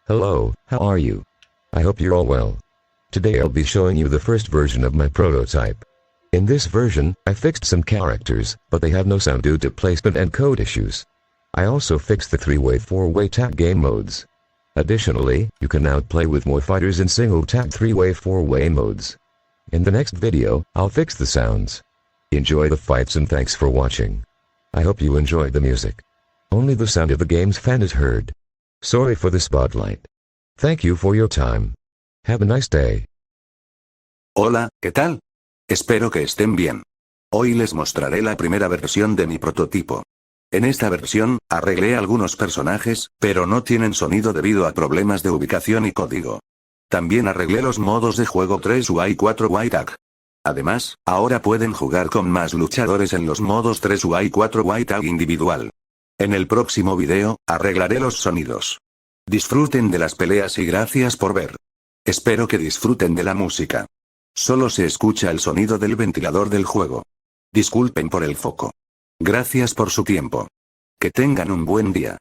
Hello, how are you? I hope you're all well. Today I'll be showing you the first version of my prototype. In this version, I fixed some characters, but they have no sound due to placement and code issues. I also fixed the 3-way 4-way tag game modes. Additionally, you can now play with more fighters in single tag 3-way 4-way modes. In the next video, I'll fix the sounds. Enjoy the fights and thanks for watching. I hope you enjoyed the music. Only the sound of the game's fan is heard. Sorry for the spotlight. Thank you for your time. Have a nice day. Hola, ¿qué tal? Espero que estén bien. Hoy les mostraré la primera versión de mi prototipo. En esta versión, arreglé algunos personajes, pero no tienen sonido debido a problemas de ubicación y código. También arreglé los modos de juego 3U y 4U tag. Además, ahora pueden jugar con más luchadores en los modos 3U y 4U tag individual. En el próximo video, arreglaré los sonidos. Disfruten de las peleas y gracias por ver. Espero que disfruten de la música. Solo se escucha el sonido del ventilador del juego. Disculpen por el foco. Gracias por su tiempo. Que tengan un buen día.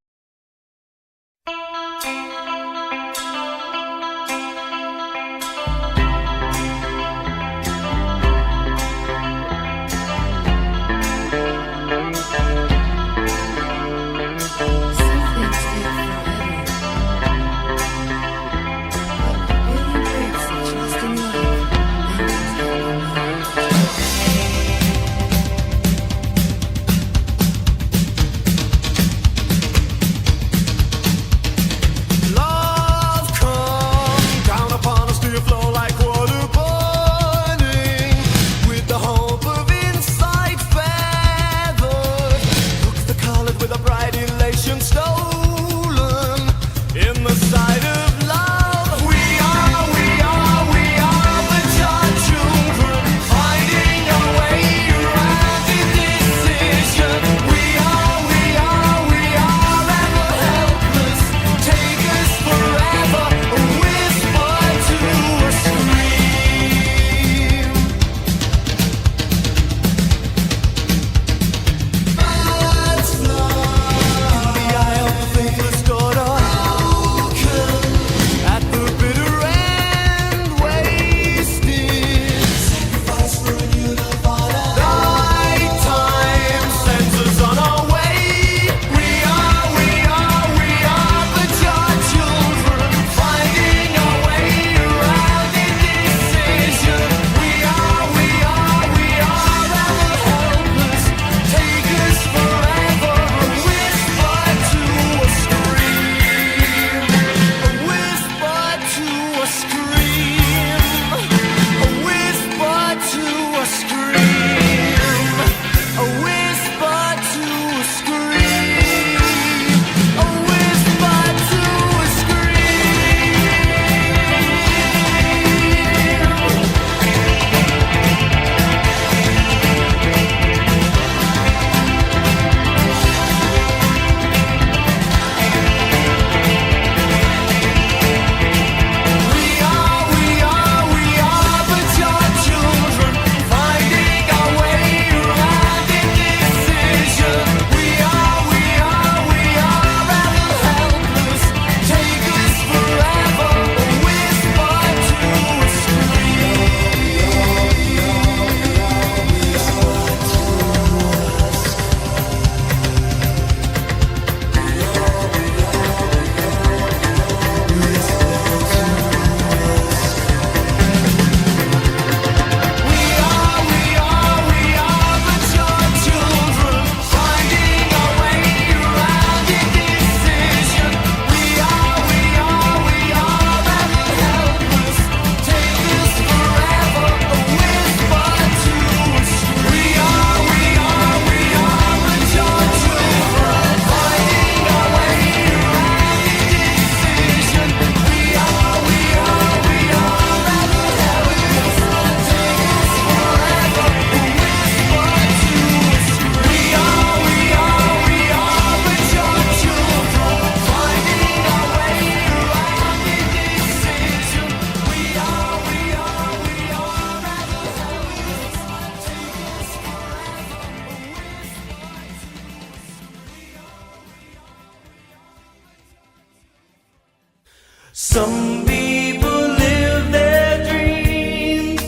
Some people live their dreams.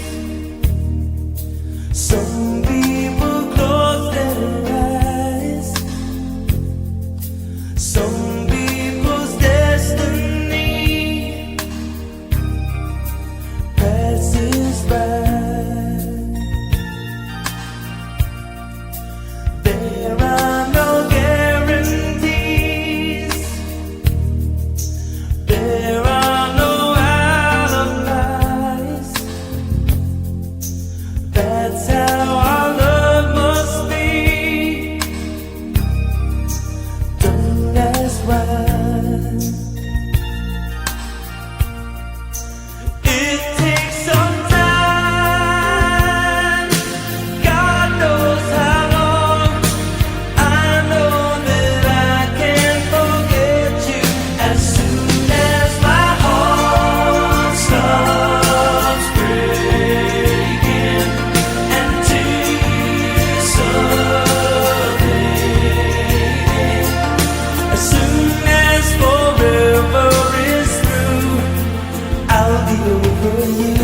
Some people close their eyes. Some people's destiny passes by. There are no guarantees. There are no alibis. That's how our love must be. Don't ask why. It takes some time. God knows how long. I know that I can't forget you as soon as my heart stops breaking and tears are fading. As soon as forever is through, I'll be over you.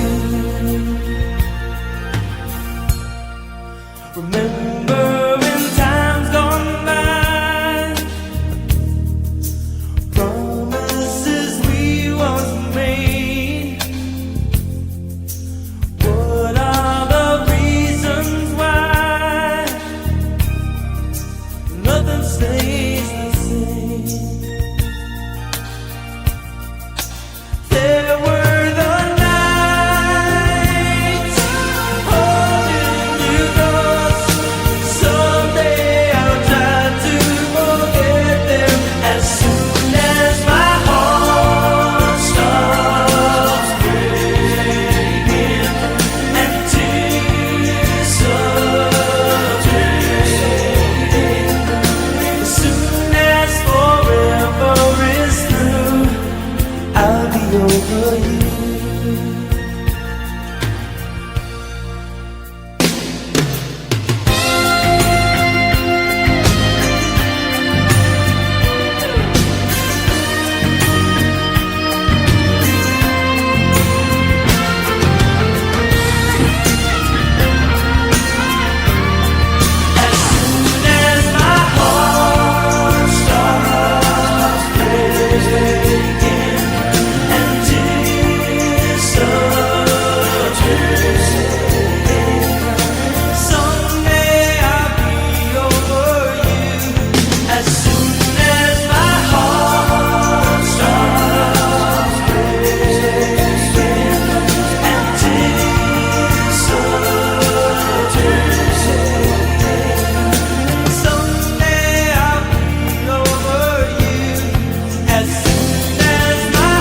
Remember in times gone by, promises we once made. What are the reasons why nothing stays the same? There were the nights holding you close. Someday I'll try to forget them as soon as my heart stops breaking and tears are fading. As soon as forever is through, I'll be over you. As soon as my heart stops breaking and tears start fading, someday I'll be over you. As soon as my heart stops breaking and tears start fading, someday I'll be over you. As soon as my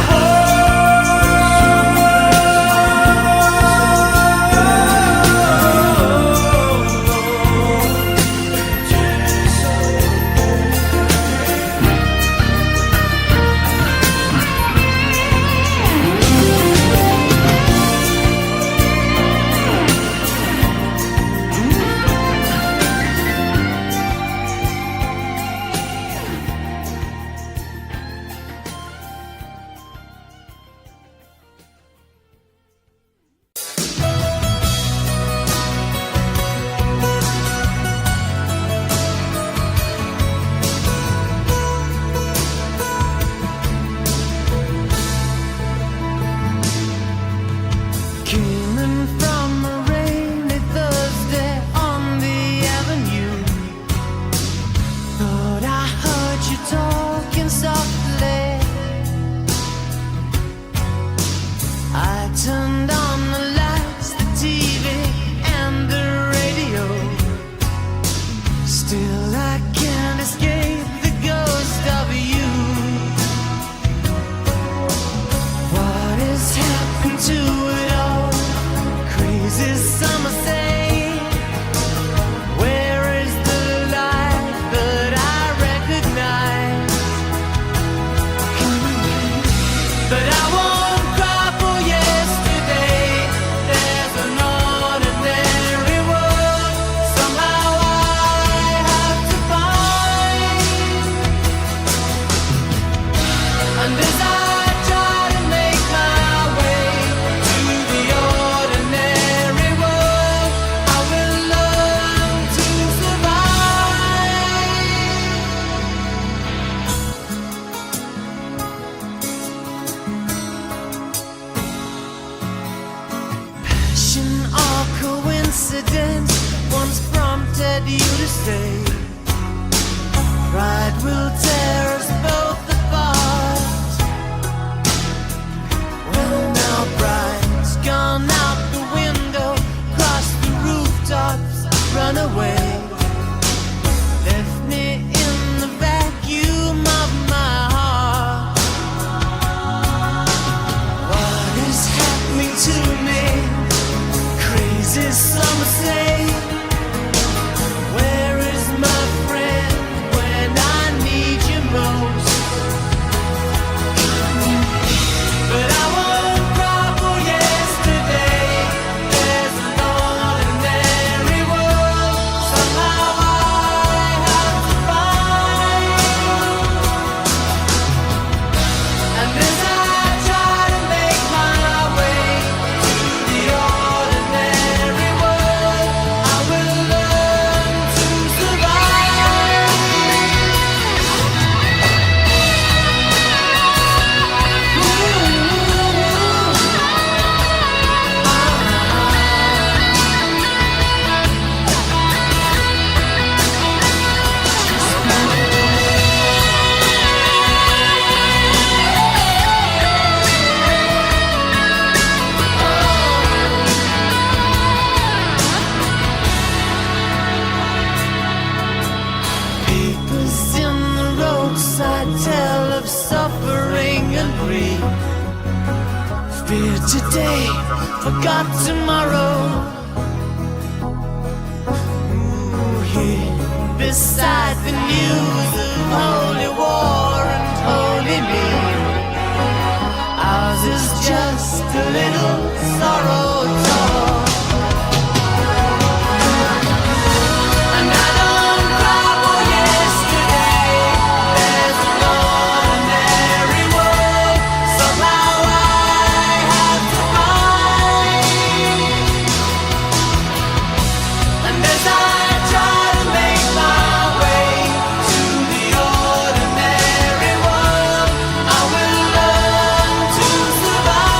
came in from a rainy Thursday on the avenue. Thought I heard you talking softly. I turned on the lights, the TV, and the radio. Still I can't escape the ghost of you. What has happened to it all? Crazy summer say, where is the light that I recognize? But I won't cry for yesterday. There's an ordinary world somehow I have to find. And as I try to wanted you to stay. Pride will tear us both apart. Well, now pride's gone out the window, cross the rooftops, run away. Left me in the vacuum of my heart. What is happening to me? Crazy, some say. Where is my friend when I need you most? But I won't cry for yesterday. There's an ordinary world somehow I have to find. And as I try to make my way to the ordinary world, I will learn to survive. Papers in the roadside tell of suffering and grief. Fear today, forgot tomorrow. Ooh, here beside the news of holy war and holy me. Ours is just a little sorrow talk. And I don't cry for yesterday. There's an ordinary world somehow I have to find. And as I try to make my way to the ordinary world, I will learn to survive.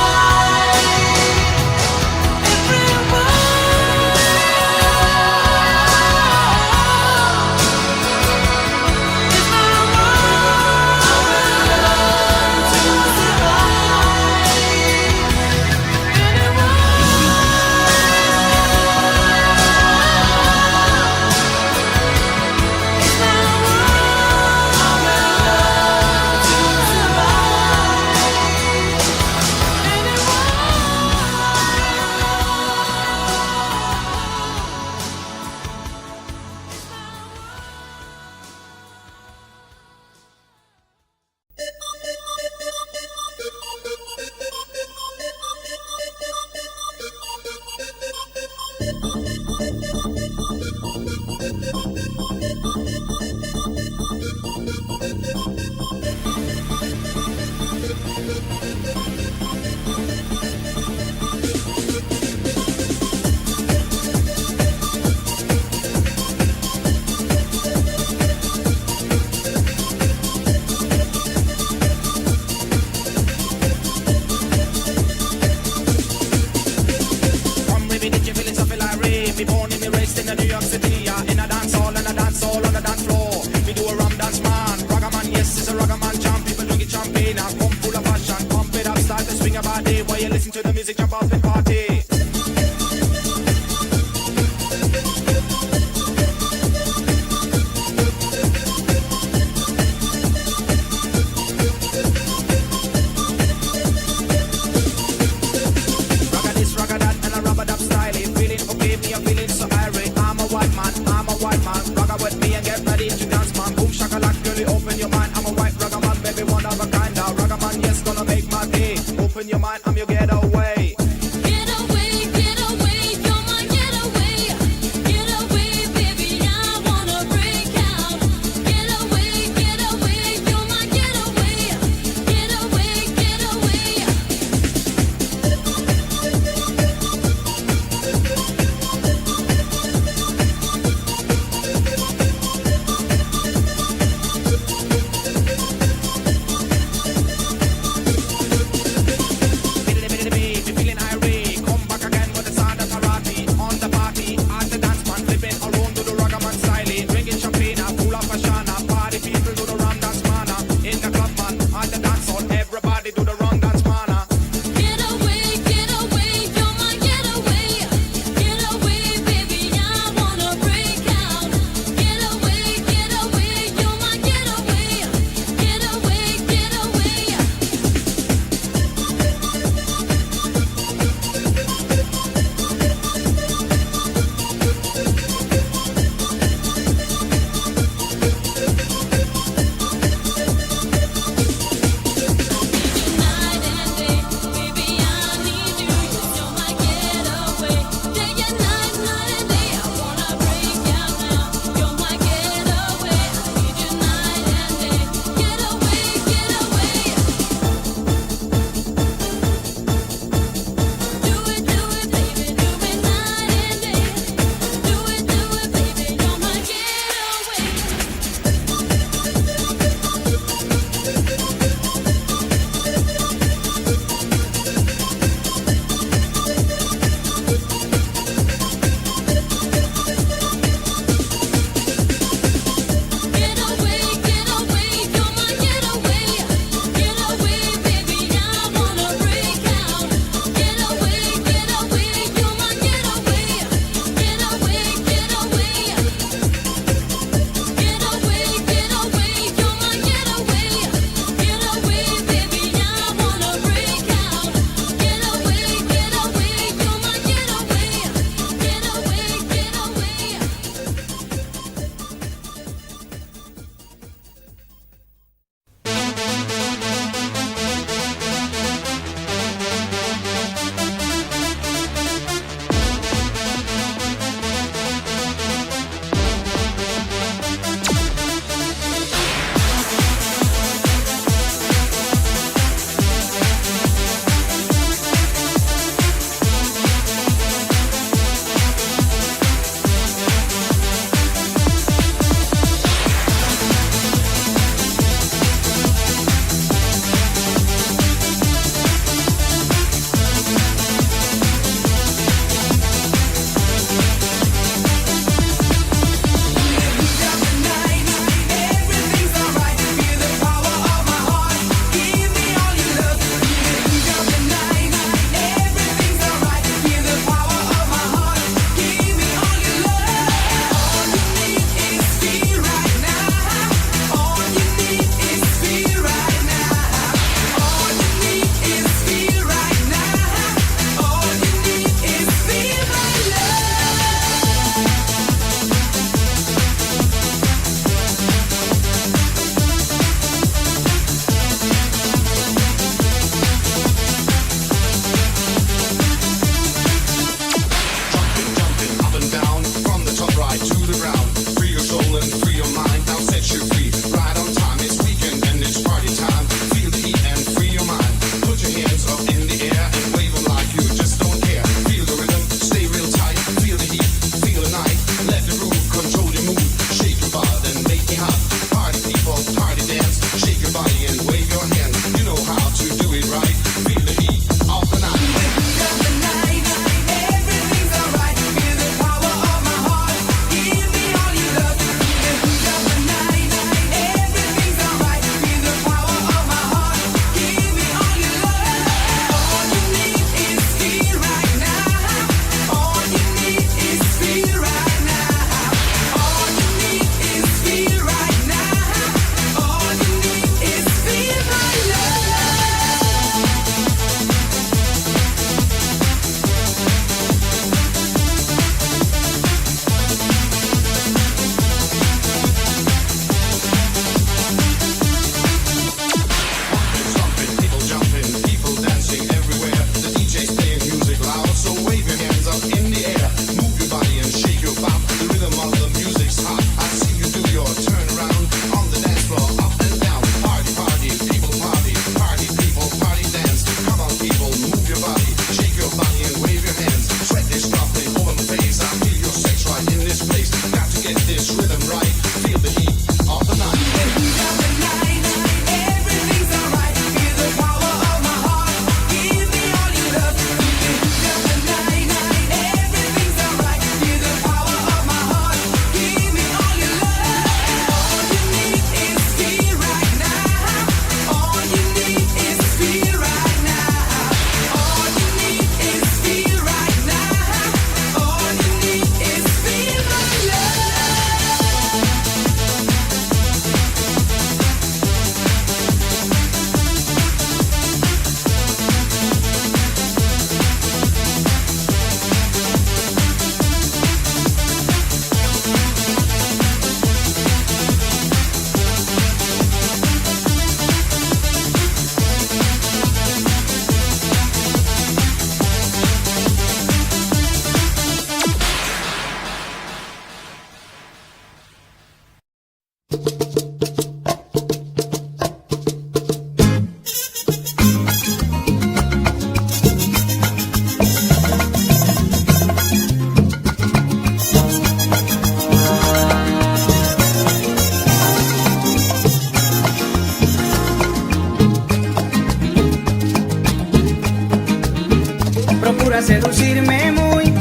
Procura seducirme muy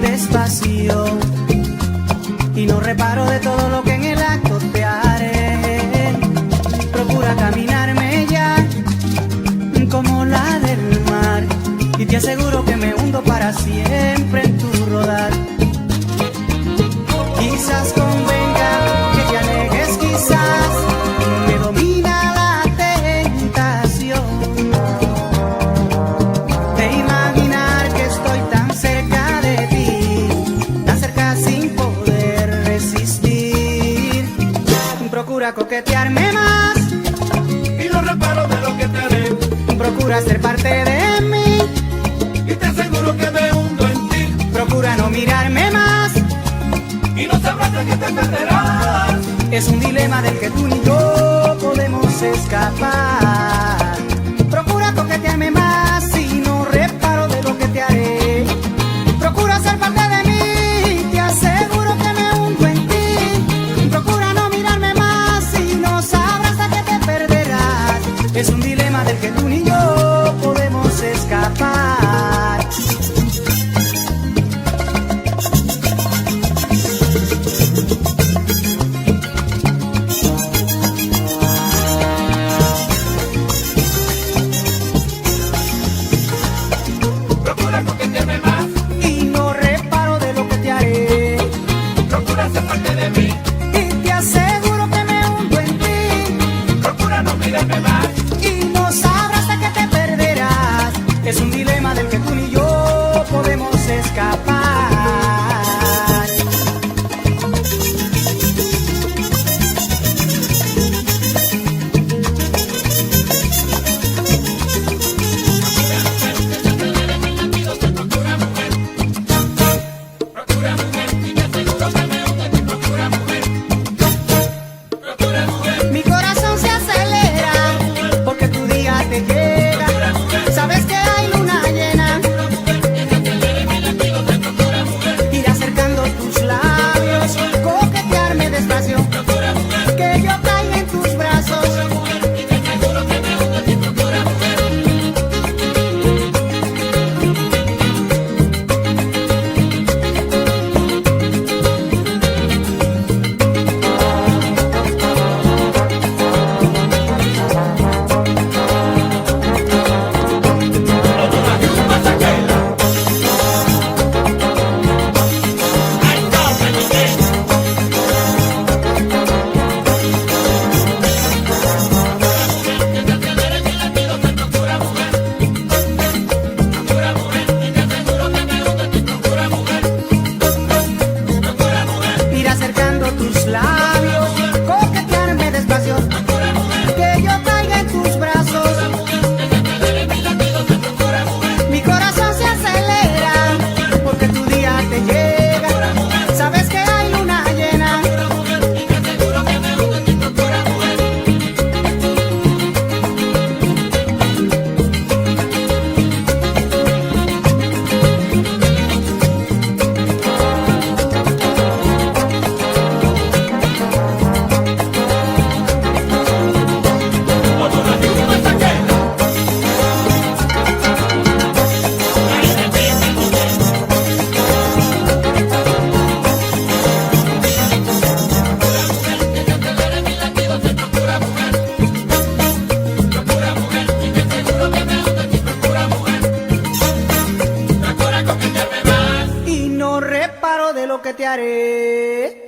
despacio y no reparo de todo lo que en el acto te haré. Procura caminarme ya como la del mar y te aseguro que me hundo para siempre en tu rodar. Quizás convenga que te alejes, quizás me domina la tentación de imaginar que estoy tan cerca de ti, tan cerca sin poder resistir. Procura coquetearme más y no reparo de lo que te haré. Procura ser parte de mí Y te aseguro que me hundo en ti. Procura no mirarme más Y no sabrás de qué te perderás. Es un dilema del que tú ni yo podemos escapar. Procura coquetearme más y no reparo de lo que te haré. Procura ser parte de mí, te aseguro que me hundo en ti. Procura no mirarme más y no sabrás a qué te perderás. Es un dilema del que tú ni yo podemos escapar. Procura coquetearme más. Y no reparo de lo que te haré. Procura ser parte de mí. Y te aseguro que me hundo en ti. Procura no mirarme más. Y no sabrás de qué te perderás. Es un dilema del que tú ni yo podemos escapar. Procura mujer. Y te aseguro que me hundo en ti. Procura mujer. Procura mujer. Mi corazón se acelera porque tu día te llega. Sabes que hay luna llena. Ir acercando tus labios, coquetearme despacio, que yo caiga en tus brazos. Ir acercando tus labios, coquetearme despacio, que yo caiga en tus brazos. Mi corazón se acelera porque tu día te llega. Sabes que hay luna llena. Y no reparo de lo que te haré.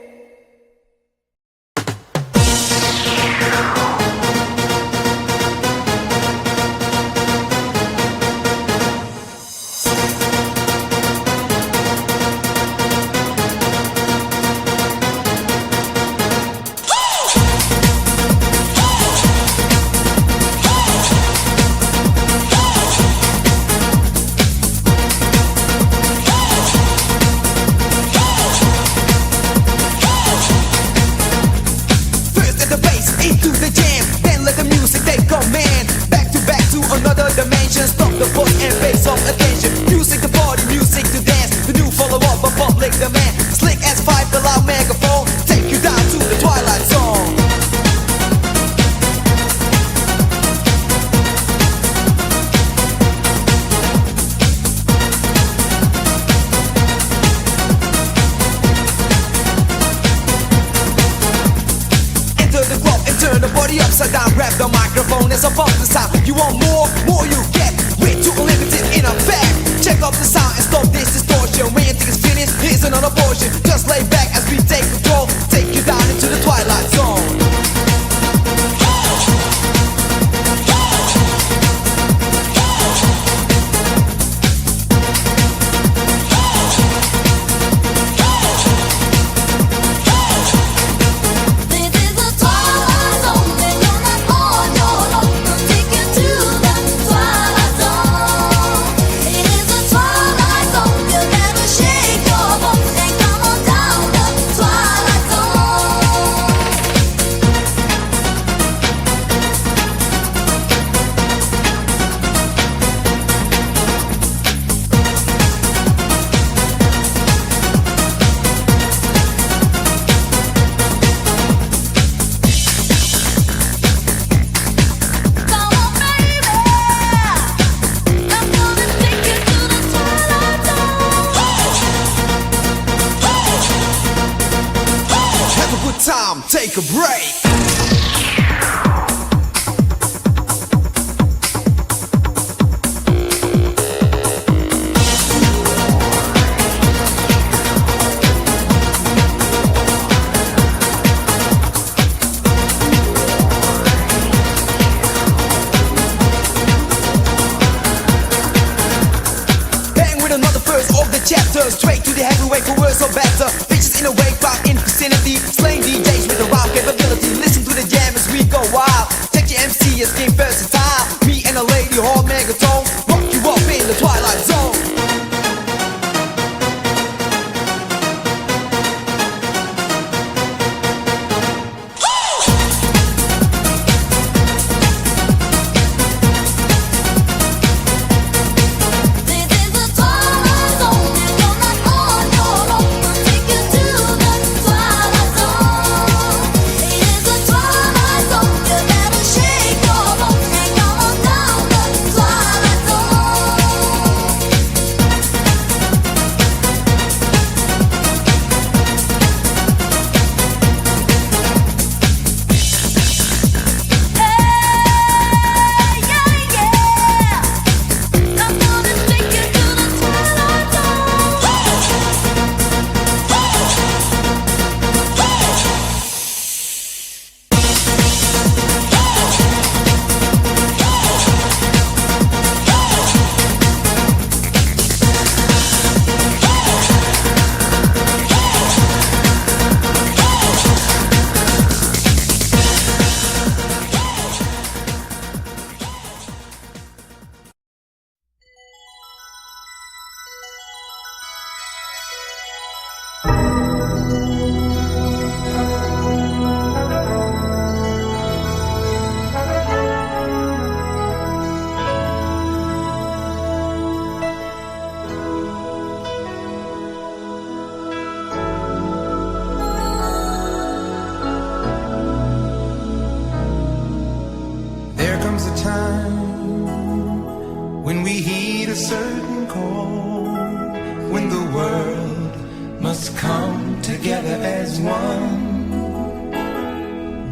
happiness above the sound. You want more you get. We're too limited in effect. Check up the sound and stop this distortion. When you think it's finished, here's another portion. Just lay back as we take control. Take you down into the twilight zone. Time, take a break. Bang with another verse of the chapter. Straight to the heavyweight for worse or better. Bitches in a wake back in vicinity. Slaying DJs with a rhyme capability. Listen to the jam as we go wild. Check your MC as game versatile. Me and a lady hold megatone. Rock you up in the twilight zone.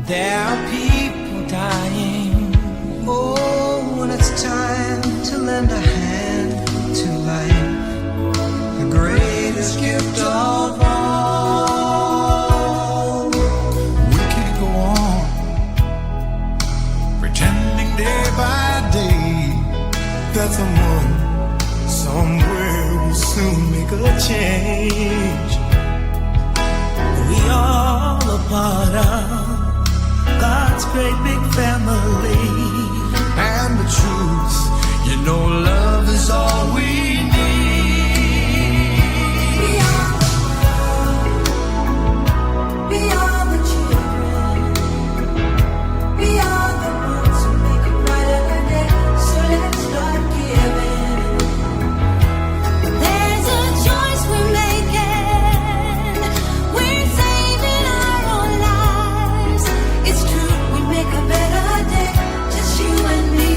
There are people dying. Oh, when it's time to lend a hand to life, the greatest gift of all. We can't go on pretending day by day that someone somewhere will soon make a change. We all a part of God's great big family. And the truth, you know, love is all we need. We are the world. We are the children. We are the ones who make a brighter day. So let's start giving. There's a choice we're making. We're saving our own lives. It's true, we make a better day. Just you and me.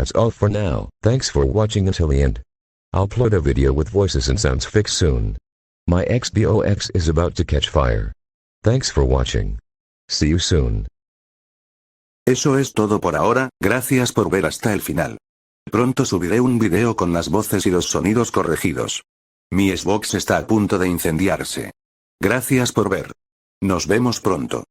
That's all for now. Thanks for watching until the end. I'll upload a video with voices and sounds fixed soon. My Xbox is about to catch fire. Thanks for watching. See you soon. Eso es todo por ahora, gracias por ver hasta el final. Pronto subiré un video con las voces y los sonidos corregidos. Mi Xbox está a punto de incendiarse. Gracias por ver. Nos vemos pronto.